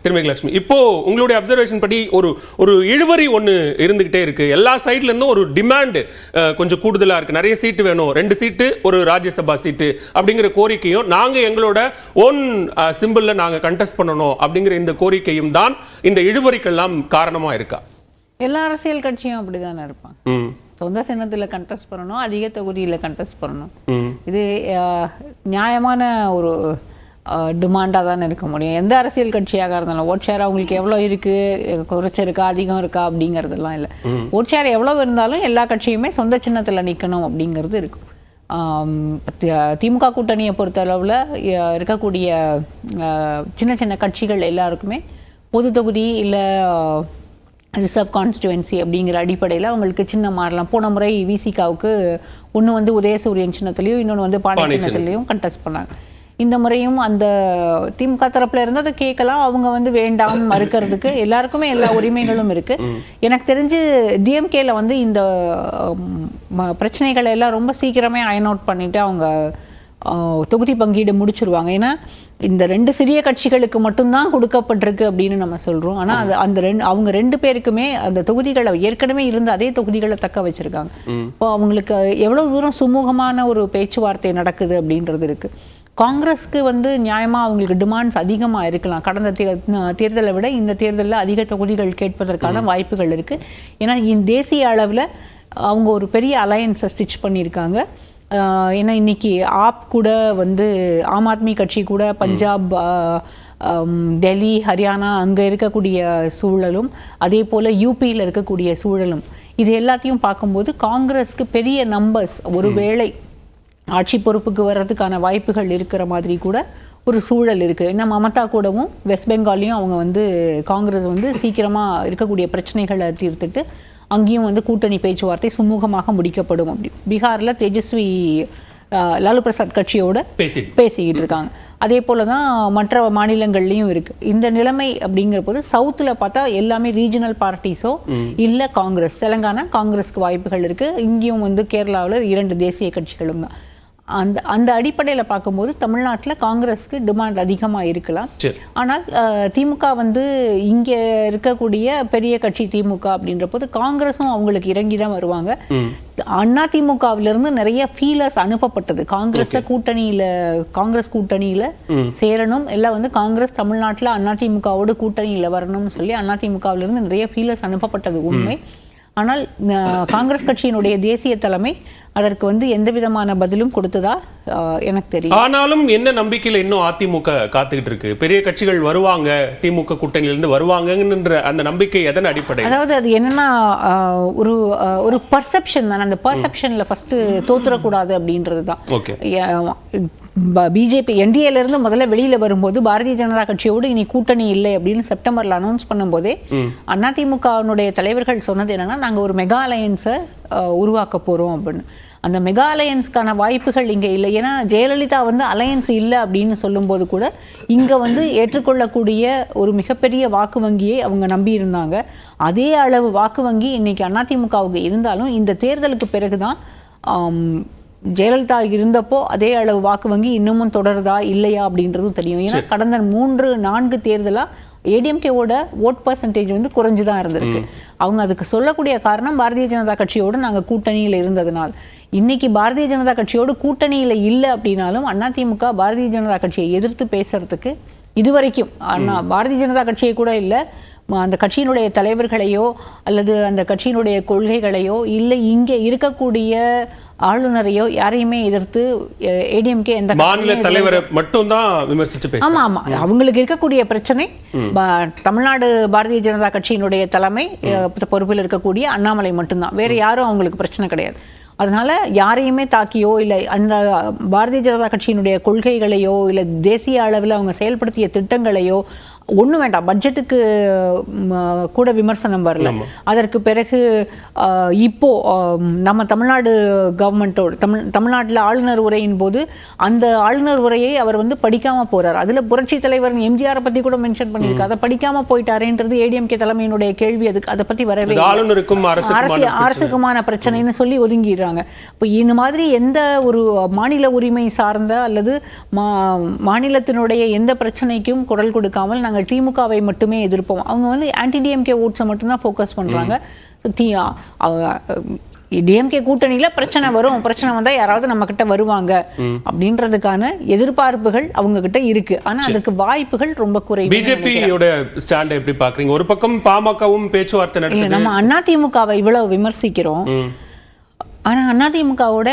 திருமதி லட்சுமி, இப்போ உங்களுடைய அப்சர்வேஷன் படி ஒரு இழுபறி ஒன்று இருந்துகிட்டே இருக்கு. எல்லா சைட்ல இருந்தும் ஒரு டிமாண்ட் கொஞ்சம் கூடுதலா இருக்கு. நிறைய சீட்டு வேணும், 2 சீட்டு ஒரு ராஜ்யசபா சீட்டு அப்படிங்கிற கோரிக்கையும், நாங்க எங்களோட ஓன் சிம்பிள்ல நாங்க கண்டெஸ்ட் பண்ணணும் அப்படிங்கிற இந்த கோரிக்கையும் தான் இந்த இழுபறிக்கெல்லாம் காரணமா இருக்கா? எல்லா அரசியல் கட்சியும் அப்படிதானே இருப்பாங்க. சொந்த சின்னத்தில் கண்டெஸ்ட் பண்ணணும், அதிக தொகுதியில் கண்டெஸ்ட் பண்ணணும். இது நியாயமான ஒரு டிமாண்டாக தானே இருக்க முடியும். எந்த அரசியல் கட்சியாக இருந்தாலும் ஓட் ஷேர் அவங்களுக்கு எவ்வளோ இருக்குது, குறைச்சிருக்கா அதிகம் இருக்கா அப்படிங்கிறதுலாம் இல்லை. ஓட் ஷேர் எவ்வளோ இருந்தாலும் எல்லா கட்சியுமே சொந்த சின்னத்தில் நிற்கணும் அப்படிங்கிறது இருக்கும். திமுக கூட்டணியை பொறுத்த அளவில் இருக்கக்கூடிய சின்ன சின்ன கட்சிகள் எல்லாருக்குமே பொது தொகுதி இல்லை ரிசர்வ் கான்ஸ்டுவன்சி அப்படிங்கிற அடிப்படையில் அவங்களுக்கு சின்ன மாறலாம். போன முறை விசிகாவுக்கு ஒன்று வந்து உதயசூரியன் சின்னத்துலேயும் இன்னொன்று வந்து பாண்டி சின்னத்துலேயும் கண்டெஸ்ட் பண்ணாங்க. இந்த முறையும் அந்த திமுக தரப்புல இருந்து அதை கேட்கலாம். அவங்க வந்து வேண்டாம் மறுக்கிறதுக்கு எல்லாருக்குமே எல்லா உரிமைகளும் இருக்கு. எனக்கு தெரிஞ்சு டிஎம்கேல வந்து இந்த பிரச்சனைகளை எல்லாம் ரொம்ப சீக்கிரமே அயன் அவுட் பண்ணிட்டு அவங்க தொகுதி பங்கீடு முடிச்சிருவாங்க. ஏன்னா இந்த 2 சிறிய கட்சிகளுக்கு மட்டும்தான் கொடுக்கப்பட்டிருக்கு அப்படின்னு நம்ம சொல்றோம். ஆனா அது அந்த அவங்க 2 பேருக்குமே அந்த தொகுதிகளை ஏற்கனவே இருந்த அதே தொகுதிகளை தக்க வச்சிருக்காங்க. இப்போ அவங்களுக்கு எவ்வளவு தூரம் சுமூகமான ஒரு பேச்சுவார்த்தை நடக்குது அப்படின்றது இருக்கு. காங்கிரஸ்க்கு வந்து நியாயமா அவங்களுக்கு டிமாண்ட்ஸ் அதிகமா இருக்கலாம். கடந்த தேர்தலை விட இந்த தேர்தலில் அதிக தொகுதிகள் கேட்பதற்கான வாய்ப்புகள் இருக்கு. ஏன்னா தேசிய அளவில் அவங்க ஒரு பெரிய அலையன்ஸை ஸ்டிச் பண்ணியிருக்காங்க. ஏன்னா இன்னைக்கு ஆப் கூட வந்து ஆம் ஆத்மி கட்சி கூட பஞ்சாப், டெல்லி, ஹரியானா அங்கே இருக்கக்கூடிய சூழலும் அதே போல் யூபியில் இருக்கக்கூடிய சூழலும் இது எல்லாத்தையும் பார்க்கும்போது காங்கிரஸ்க்கு பெரிய நம்பர்ஸ் ஒருவேளை ஆட்சி பொறுப்புக்கு வர்றதுக்கான வாய்ப்புகள் இருக்கிற மாதிரி கூட ஒரு சூழல் இருக்குது. ஏன்னா மமதா கூடவும் வெஸ்ட் பெங்காலையும் அவங்க வந்து காங்கிரஸ் வந்து சீக்கிரமாக இருக்கக்கூடிய பிரச்சனைகளை தீர்த்துட்டு அங்கேயும் வந்து கூட்டணி பேச்சுவார்த்தை சுமூகமாக முடிக்கப்படும். அப்படி பீகாரில் தேஜஸ்வி லாலு பிரசாத் கட்சியோட பேசிக்கிட்டு இருக்காங்க. அதே போல தான் மற்ற மாநிலங்கள்லையும் இருக்கு இந்த நிலைமை. அப்படிங்கிற போது சவுத்தில் பார்த்தா எல்லாமே ரீஜனல் பார்ட்டிஸோ இல்லை காங்கிரஸ். தெலங்கானா காங்கிரஸ்க்கு வாய்ப்புகள் இருக்கு. இங்கேயும் வந்து கேரளாவில் 2 தேசிய கட்சிகளும் தான். அந்த அடிப்படையில் பார்க்கும்போது தமிழ்நாட்டில் காங்கிரஸ்க்கு டிமாண்ட் அதிகமாக இருக்கலாம். ஆனால் திமுக வந்து இங்கே இருக்கக்கூடிய பெரிய கட்சி திமுக அப்படின்ற போது காங்கிரஸும் அவங்களுக்கு இறங்கி தான் வருவாங்க. அண்ணா திமுகவிலிருந்து நிறைய ஃபீலர்ஸ் அனுப்பப்பட்டது. காங்கிரஸ் கூட்டணியில சேரணும், எல்லாம் வந்து காங்கிரஸ் தமிழ்நாட்டில் அண்ணா திமுகவோடு கூட்டணியில் வரணும்னு சொல்லி அண்ணா திமுகவிலிருந்து நிறைய ஃபீலர்ஸ் அனுப்பப்பட்டது உண்மை. ஆனால் காங்கிரஸ் கட்சியினுடைய தேசிய தலைமை அதற்கு வந்து எந்த விதமான பதிலும் கொடுத்ததா எனக்கு தெரியும். ஆனாலும் என்ன நம்பிக்கையில் இன்னும் அதிமுக காத்துக்கிட்டு இருக்கு? பெரிய கட்சிகள் வருவாங்க, திமுக கூட்டணியிலிருந்து வருவாங்கன்ற அந்த நம்பிக்கை எதன் அடிப்படை? அதாவது அது என்னன்னா ஒரு பர்செப்ஷன் தான். அந்த பர்செப்ஷன்ல ஃபர்ஸ்ட் தோத்துறக்கூடாது அப்படின்றது தான். பிஜேபி என்டிஏல இருந்து முதல்ல வெளியில வரும்போது பாரதிய ஜனதா கட்சியோடு இனி கூட்டணி இல்லை அப்படின்னு செப்டம்பர்ல அனௌன்ஸ் பண்ணும்போதே அதிமுகவினுடைய தலைவர்கள் சொன்னது என்னன்னா, நாங்க ஒரு மெகா அலையன்ஸை உருவாக்க போறோம் அப்படின்னு. அந்த மெகா அலையன்ஸ்க்கான வாய்ப்புகள் இங்கே இல்லை. ஏன்னா ஜெயலலிதா வந்து அலையன்ஸ் இல்லை அப்படின்னு சொல்லும்போது கூட இங்கே வந்து ஏற்றுக்கொள்ளக்கூடிய ஒரு மிகப்பெரிய வாக்கு வங்கியை அவங்க நம்பி இருந்தாங்க. அதே அளவு வாக்கு வங்கி இன்னைக்கு அதிமுகவுக்கு இருந்தாலும் இந்த தேர்தலுக்கு பிறகுதான் ஜெயலலிதா இருந்தப்போ அதே அளவு வாக்கு வங்கி இன்னமும் தொடருதா இல்லையா அப்படின்றதும் தெரியும். ஏன்னா கடந்த 3-4 தேர்தலாக ஏடிஎம்கேவோட ஓட் பர்சன்டேஜ் வந்து குறைஞ்சுதான் இருந்திருக்கு. அவங்க அதுக்கு சொல்லக்கூடிய காரணம் பாரதிய ஜனதா கட்சியோடு நாங்கள் கூட்டணியில் இருந்ததுனால். இன்னைக்கு பாரதிய ஜனதா கட்சியோடு கூட்டணியில் இல்லை அப்படின்னாலும் அதிமுக பாரதிய ஜனதா கட்சியை எதிர்த்து பேசுறதுக்கு இதுவரைக்கும் பாரதிய ஜனதா கட்சியை கூட இல்லை, அந்த கட்சியினுடைய தலைவர்களையோ அல்லது அந்த கட்சியினுடைய கொள்கைகளையோ இல்லை இங்கே இருக்கக்கூடிய ஆளுநரையோ யாரையுமே எதிர்த்து ஏடிஎம்கே எந்த மாநில தலைவரை மட்டும் தான் விமர்சிச்சு. ஆமா ஆமா, அவங்களுக்கு இருக்கக்கூடிய பிரச்சனை தமிழ்நாடு பாரதிய ஜனதா கட்சியினுடைய தலைமை பொறுப்பில் இருக்கக்கூடிய அண்ணாமலை மட்டும்தான். வேற யாரும் அவங்களுக்கு பிரச்சனை கிடையாது. அதனால யாரையுமே தாக்கியோ இல்லை அந்த பாரதிய ஜனதா கட்சியினுடைய கொள்கைகளையோ இல்லை தேசிய அளவில் அவங்க செயல்படுத்திய திட்டங்களையோ ஒன்றும் வேண்டாம். பட்ஜெட்டுக்கு கூட விமர்சனம் வரல. அதற்கு பிறகு இப்போ நம்ம தமிழ்நாடு கவர்மெண்ட்டோட தமிழ்நாட்டில் ஆளுநர் உரையின் போது அந்த ஆளுநர் உரையை அவர் வந்து படிக்காம போறார். அதுல புரட்சி தலைவர் எம்ஜிஆரை பத்தி கூட மென்ஷன் பண்ணியிருக்கு. அதை படிக்காம போயிட்டாரேன்றது ஏடிஎம்கே தலைமையினுடைய கேள்வி. அதுக்கு அதை பத்தி வரவே ஆளுநருக்கும் அரசுக்குமான பிரச்சனைன்னு சொல்லி ஒதுங்கிடுறாங்க. இப்போ இந்த மாதிரி எந்த ஒரு மாநில உரிமை சார்ந்த அல்லது மாநிலத்தினுடைய எந்த பிரச்சனைக்கும் குரல் கொடுக்காமல் நாங்கள் நாங்கள் திமுகவை மட்டுமே எதிர்ப்போம். அவங்க வந்து ஆன்டி டிஎம்கே ஓட்ஸை மட்டும்தான் ஃபோக்கஸ் பண்றாங்க. டிஎம்கே கூட்டணியில பிரச்சனை வரும், பிரச்சனை வந்தா யாராவது நம்ம கிட்ட வருவாங்க அப்படின்றதுக்கான எதிர்பார்ப்புகள் அவங்க கிட்ட இருக்கு. ஆனா அதுக்கு வாய்ப்புகள் ரொம்ப குறைவு. பிஜேபியோட ஸ்டாண்ட் எப்படி பாக்குறீங்க? ஒரு பக்கம் பாமகவும் பேச்சுவார்த்தை நடத்துது. நம்ம அதிமுகவை இவ்வளவு விமர்சிக்கிறோம், ஆனா அதிமுகவோட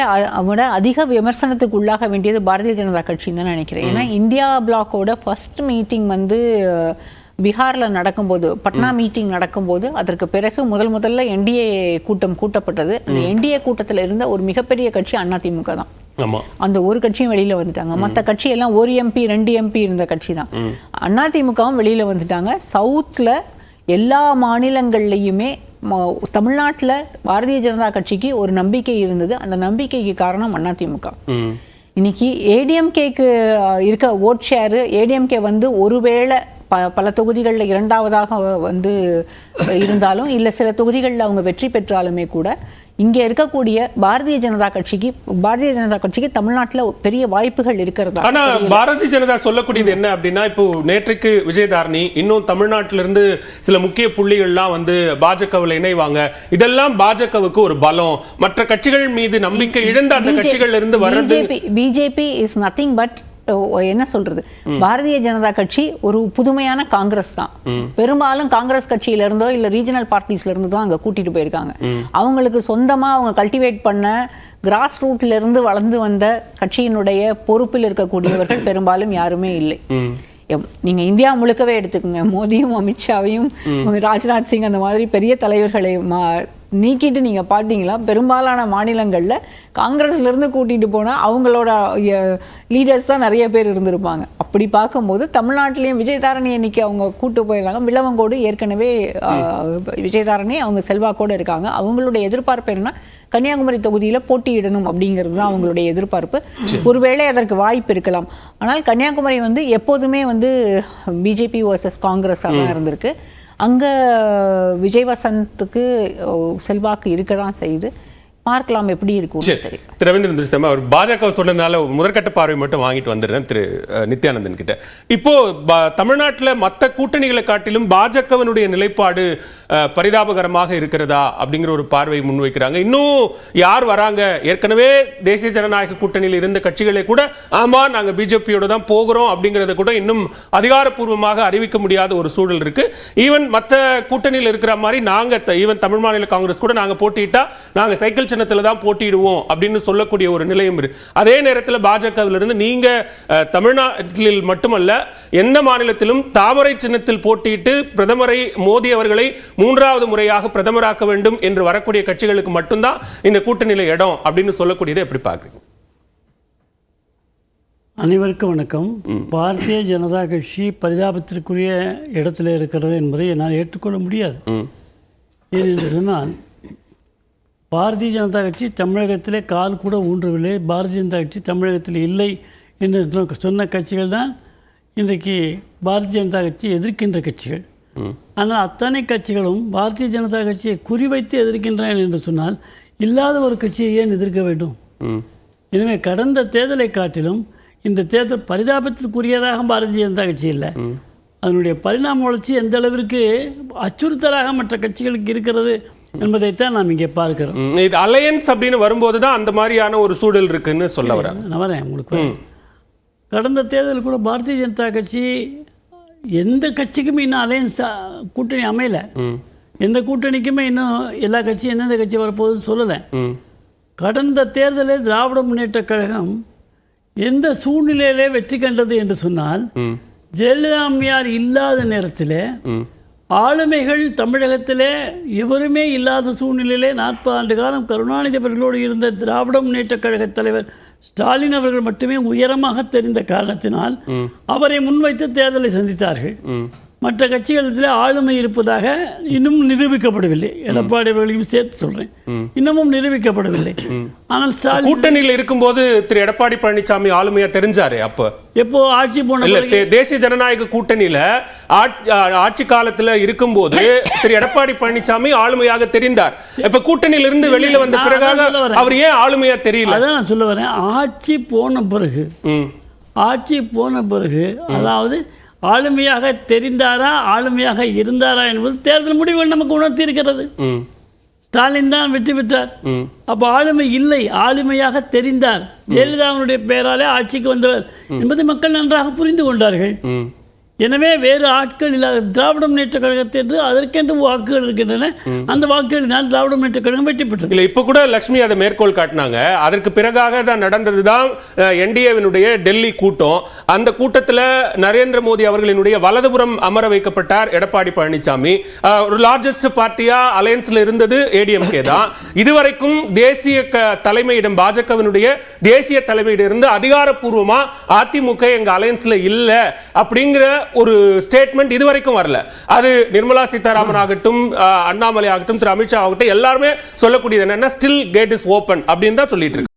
அதிக விமர்சனத்துக்கு உள்ளாக வேண்டியது பாரதிய ஜனதா கட்சின்னு தான் நினைக்கிறேன். ஏன்னா இந்தியா பிளாக்கோட ஃபர்ஸ்ட் மீட்டிங் வந்து பீகார்ல நடக்கும்போது, பட்னா மீட்டிங் நடக்கும்போது, அதற்கு பிறகு முதல்ல என்டிஏ கூட்டம் கூட்டப்பட்டது. அந்த என்டிஏ கூட்டத்தில் இருந்த ஒரு மிகப்பெரிய கட்சி அதிமுக தான். அந்த ஒரு கட்சியும் வெளியில வந்துட்டாங்க. மற்ற கட்சி எல்லாம் ஒரு எம்பி 2 எம்பி இருந்த கட்சி தான். அதிமுகவும் வெளியில வந்துட்டாங்க. சவுத்ல எல்லா மாநிலங்கள்லையுமே தமிழ்நாட்டில் பாரதிய ஜனதா கட்சிக்கு ஒரு நம்பிக்கை இருந்தது. அந்த நம்பிக்கைக்கு காரணம் அதிமுக. இன்னைக்கு ஏடிஎம்கேக்கு இருக்க ஓட் ஷேரு, ஏடிஎம்கே வந்து ஒருவேளை பல தொகுதிகளில் இரண்டாவதாக வந்து இருந்தாலும், இல்லை சில தொகுதிகளில் அவங்க வெற்றி பெற்றாலுமே கூட இங்கே இருக்கக்கூடிய பாரதிய ஜனதா கட்சிக்கு தமிழ்நாட்டில் பெரிய வாய்ப்புகள் இருக்கிறதா? ஆனா பாரதிய ஜனதா சொல்லக்கூடியது என்ன அப்படின்னா, இப்போ நேற்றைக்கு விஜயதாரணி இன்னும் தமிழ்நாட்டிலிருந்து சில முக்கிய புள்ளிகள்லாம் வந்து பாஜகவில் இணைவாங்க. இதெல்லாம் பாஜகவுக்கு ஒரு பலம். மற்ற கட்சிகள் மீது நம்பிக்கை இழந்த அந்த கட்சிகள் இருந்து வர்றது. பிஜேபி இஸ் நத்திங் பட் என்ன சொல்றது, பாரதிய ஜனதா கட்சி ஒரு புதுமையான காங்கிரஸ் தான். பெரும்பாலும் காங்கிரஸ் கட்சியில இருந்தோ இல்ல ரீஜனல் பார்ட்டிஸ்ல இருந்தோ அங்க கூட்டிட்டு போயிருக்காங்க. அவங்களுக்கு சொந்தமா அவங்க கல்டிவேட் பண்ண கிராஸ் ரூட்ல இருந்து வளர்ந்து வந்த கட்சியினுடைய பொறுப்பில் இருக்கக்கூடியவர்கள் பெரும்பாலும் யாருமே இல்லை. நீங்க இந்தியா முழுக்கவே எடுத்துக்கோங்க, மோடியும் அமித்ஷாவையும் ராஜ்நாத் சிங் அந்த மாதிரி பெரிய தலைவர்களை நீக்கிட்டு நீங்க பாத்தீங்களா, பெரும்பாலான மாநிலங்கள்ல காங்கிரஸ்ல இருந்து கூட்டிட்டு போனா அவங்களோட லீடர்ஸ் தான் நிறைய பேர் இருந்திருப்பாங்க. அப்படி பார்க்கும்போது தமிழ்நாட்டிலையும் விஜயதாரணி இன்னைக்கு அவங்க கூட்டு போயிருந்தாங்க. விளவங்கோடு ஏற்கனவே விஜயதாரணி அவங்க செல்வாக்கோடு இருக்காங்க. அவங்களுடைய எதிர்பார்ப்பு என்னன்னா, கன்னியாகுமரி தொகுதியில போட்டியிடணும் அப்படிங்கிறது தான் அவங்களுடைய எதிர்பார்ப்பு. ஒருவேளை அதற்கு வாய்ப்பு இருக்கலாம். ஆனால் கன்னியாகுமரி வந்து எப்போதுமே வந்து பிஜேபி வர்சஸ் காங்கிரஸாக தான் இருந்திருக்கு. அங்க விஜய் வசந்த்துக்கு செல்வாக்கு இருக்க தான் செய்யுது. பார்க்கலாம் எப்படி இருக்கும். திரு ரவீந்திரன் சர்மா அவர் பாஜக சொன்னதுனால முதற்கட்ட பார்வை மட்டும் வாங்கிட்டு வந்துடுறேன் திரு நித்யானந்தன் கிட்ட. இப்போ தமிழ்நாட்டில் மற்ற கூட்டணிகளை காட்டிலும் பாஜகவினுடைய நிலைப்பாடு பரிதாபகரமாக இருக்கிறதா அப்படிங்கிற ஒரு பார்வை முன்வைக்கிறாங்க. இன்னும் யார் வராங்க, ஏற்கனவே தேசிய ஜனநாயக கூட்டணியில் இருந்த கட்சிகளை கூட ஆமா நாங்க பிஜேபியோட தான் போகிறோம் அப்படிங்கறத கூட இன்னும் அதிகாரப்பூர்வமாக அறிவிக்க முடியாத ஒரு சூழல் இருக்கு. ஈவன் மற்ற கூட்டணியில் இருக்கிற மாதிரி நாங்க ஈவன் தமிழ் மாநில காங்கிரஸ் கூட நாங்க போட்டியிட்டா நாங்க சைக்கிள் சின்னத்துல தான் போட்டியிடுவோம் அப்படின்னு சொல்லக்கூடிய ஒரு நிலையும் இருக்கு. அதே நேரத்தில் பாஜகவிலிருந்து நீங்க தமிழ்நாட்டில் மட்டுமல்ல எந்த மாநிலத்திலும் தாமரை சின்னத்தில் போட்டியிட்டு பிரதமரை மோடி அவர்களை 3வது முறையாக பிரதமராக்க வேண்டும் என்று வரக்கூடிய கட்சிகளுக்கு மட்டும்தான் இந்த கூட்டணியில இடம் அப்படின்னு சொல்லக்கூடியதை எப்படி பார்க்குறீங்க? அனைவருக்கும் வணக்கம். பாரதிய ஜனதா கட்சி பரிதாபத்திற்குரிய இடத்துல இருக்கிறது என்பதை என்னால் ஏற்றுக்கொள்ள முடியாது. ஏனென்று சொன்னால் பாரதிய ஜனதா கட்சி தமிழகத்திலே கால் கூட ஊன்றவில்லை. பாரதிய ஜனதா கட்சி தமிழகத்தில் இல்லை என்று சொன்ன கட்சிகள் தான் இன்றைக்கு பாரதிய ஜனதா கட்சி எதிர்க்கின்ற கட்சிகள். ஆனால் அத்தனை கட்சிகளும் பாரதிய ஜனதா கட்சியை குறிவைத்து எதிர்க்கின்றன என்று சொன்னால் இல்லாத ஒரு கட்சியை ஏன் எதிர்க்க வேண்டும்? எனவே கடந்த தேர்தலை காட்டிலும் இந்த தேர்தல் பரிதாபத்திற்குரியதாக பாரதிய ஜனதா கட்சி இல்லை. அதனுடைய பரிணாம வளர்ச்சி எந்த அளவிற்கு அச்சுறுத்தலாக மற்ற கட்சிகளுக்கு இருக்கிறது என்பதைத்தான் நாம் இங்கே பார்க்கிறோம். இது அலையன்ஸ் அப்படின்னு வரும்போது தான் அந்த மாதிரியான ஒரு சூழல் இருக்குன்னு சொல்ல வரேன். நான் வரேன் உங்களுக்கு. கடந்த தேர்தல் கூட பாரதிய ஜனதா கட்சி எந்த கட்சிக்குமே இன்னும் அலையன்ஸ் கூட்டணி அமையல. எந்த கூட்டணிக்குமே இன்னும் எல்லா கட்சியும் எந்தெந்த கட்சி வரப்போகுதுன்னு சொல்லலை. கடந்த தேர்தலில் திராவிட முன்னேற்ற கழகம் எந்த சூழ்நிலையிலே வெற்றி கண்டது என்று சொன்னால், ஜெயலலிதா அம்மையார் இல்லாத நேரத்தில் ஆளுமைகள் தமிழகத்திலே எவருமே இல்லாத சூழ்நிலையிலே 40 ஆண்டு காலம் கருணாநிதி அவர்களோடு இருந்த திராவிட முன்னேற்ற கழக தலைவர் ஸ்டாலின் அவர்கள் மட்டுமே உயரமாக தெரிந்த காரணத்தினால் அவரை முன்வைத்து தேர்தலை சந்தித்தார்கள். மற்ற கட்சிகளில் ஆளுமை இருப்பதாக இன்னும் நிரூபிக்கப்படவில்லை. எடப்பாடி அவர்களையும் சேர்த்து சொல்றேன், இன்னமும் நிரூபிக்கப்படவில்லை. ஆனால் ஸ்டாலின் கூட்டணியில் இருக்கும்போது திரு எடப்பாடி பழனிசாமி ஆளுமையா தெரிஞ்சாரு. அப்போ எப்போ ஆட்சி போன தேசிய ஜனநாயக கூட்டணியில ஆட்சி காலத்துல இருக்கும்போது திரு எடப்பாடி பழனிசாமி ஆளுமையாக தெரிந்தார். இப்ப கூட்டணியில இருந்து வெளியில வந்த பிறகாக அவர் ஏன் ஆளுமையா தெரியல? அதான் நான் சொல்ல வரேன். ஆட்சி போன பிறகு அதாவது ஆளுமையாக தெரிந்தாரா ஆளுமையாக இருந்தாரா என்பது தேர்தல் முடிவுகள் நமக்கு உணர்த்தி இருக்கிறது. ஸ்டாலின் தான் வெற்றி பெற்றார். அப்போ ஆளுமை இல்லை, ஆளுமையாக தெரிந்தார், ஜெயலலிதாவுடைய பெயராலே ஆட்சிக்கு வந்தவர் என்பதை மக்கள் நன்றாக புரிந்து கொண்டார்கள். எனவே வேறு ஆட்கள் இல்லாத திராவிட முன்னேற்ற கழகத்தை என்று அதற்கென்று வாக்குகள் இருக்கின்றன. அந்த வாக்குகளினால் திராவிட முன்னேற்ற கழகம் வெற்றி பெற்றது. இல்ல, இப்ப கூட லட்சுமி அதை மேற்கோள் காட்டினாங்க. அதற்கு பிறகாக தான் நடந்ததுதான் என்டிஏவினுடைய டெல்லி கூட்டம். அந்த கூட்டத்தில் நரேந்திர மோடி அவர்களினுடைய வலதுபுறம் அமர வைக்கப்பட்டார் எடப்பாடி பழனிசாமி. ஒரு லார்ஜஸ்ட் பார்ட்டியா அலையன்ஸ்ல இருந்தது ஏடிஎம்கே தான். இதுவரைக்கும் தேசிய தலைமையிடம், பாஜகவினுடைய தேசிய தலைமையிடம் இருந்து அதிகாரப்பூர்வமா அதிமுக எங்க அலையன்ஸ்ல இல்ல அப்படிங்கிற ஒரு ஸ்டேட்மெண்ட் இதுவரைக்கும் வரல. அது நிர்மலா சீதாராமன் ஆகட்டும், அண்ணாமலை ஆகட்டும், திரு அமித்ஷா ஆகட்டும், எல்லாருமே சொல்லக்கூடியது என்னன்னா ஸ்டில் கேட் இஸ் ஓபன் அப்படின்னு தான் சொல்லிட்டு இருக்கு.